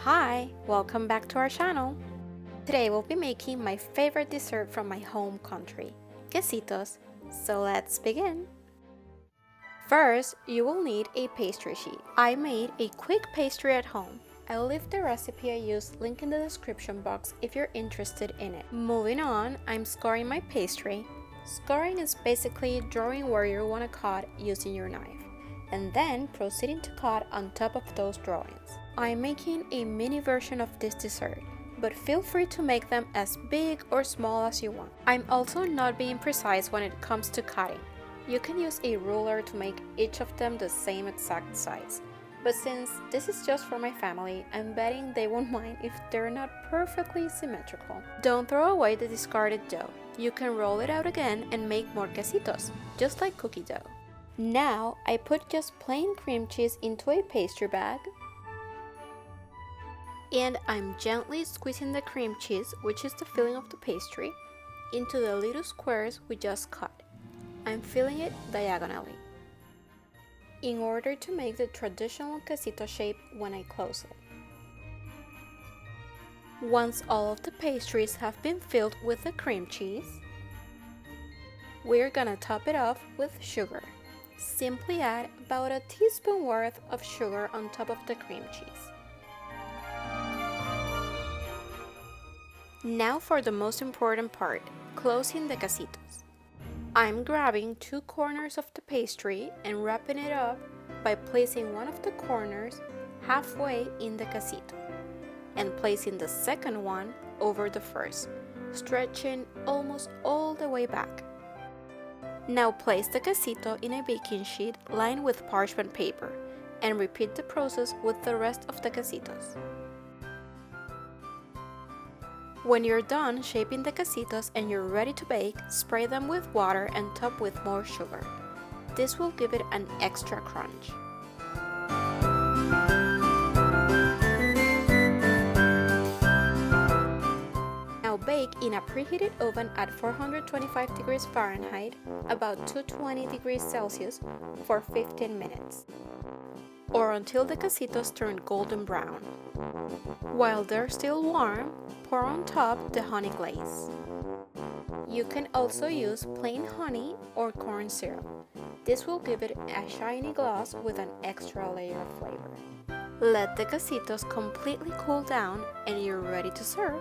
Hi, welcome back to our channel. Today we'll be making my favorite dessert from my home country, quesitos, so let's begin. First, you will need a pastry sheet. I made a quick pastry at home. I'll leave the recipe I used linked in the description box if you're interested in it. Moving on, I'm scoring my pastry. Scoring is basically drawing where you want to cut using your knife, and then proceeding to cut on top of those drawings. I'm making a mini version of this dessert, but feel free to make them as big or small as you want. I'm also not being precise when it comes to cutting. You can use a ruler to make each of them the same exact size. But since this is just for my family, I'm betting they won't mind if they're not perfectly symmetrical. Don't throw away the discarded dough. You can roll it out again and make more quesitos, just like cookie dough. Now, I put just plain cream cheese into a pastry bag, and I'm gently squeezing the cream cheese, which is the filling of the pastry, into the little squares we just cut. I'm filling it diagonally, in order to make the traditional quesito shape when I close it. Once all of the pastries have been filled with the cream cheese, we're gonna top it off with sugar. Simply add about a teaspoon worth of sugar on top of the cream cheese. Now for the most important part, closing the quesitos. I'm grabbing two corners of the pastry and wrapping it up by placing one of the corners halfway in the quesito and placing the second one over the first, stretching almost all the way back. Now place the quesito in a baking sheet lined with parchment paper and repeat the process with the rest of the quesitos. When you're done shaping the quesitos and you're ready to bake, spray them with water and top with more sugar. This will give it an extra crunch. Now bake in a preheated oven at 425 degrees Fahrenheit, about 220 degrees Celsius, for 15 minutes, or until the quesitos turn golden brown. While they're still warm, pour on top the honey glaze. You can also use plain honey or corn syrup. This will give it a shiny gloss with an extra layer of flavor. Let the quesitos completely cool down and you're ready to serve.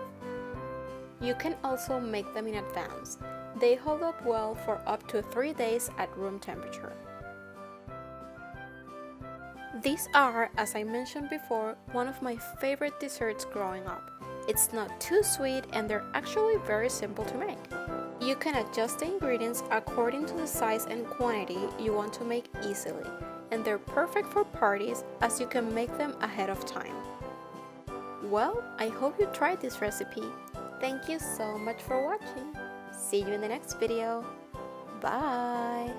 You can also make them in advance. They hold up well for up to 3 days at room temperature. These are, as I mentioned before, one of my favorite desserts growing up. It's not too sweet and they're actually very simple to make. You can adjust the ingredients according to the size and quantity you want to make easily, and they're perfect for parties as you can make them ahead of time. Well, I hope you tried this recipe. Thank you so much for watching. See you in the next video. Bye!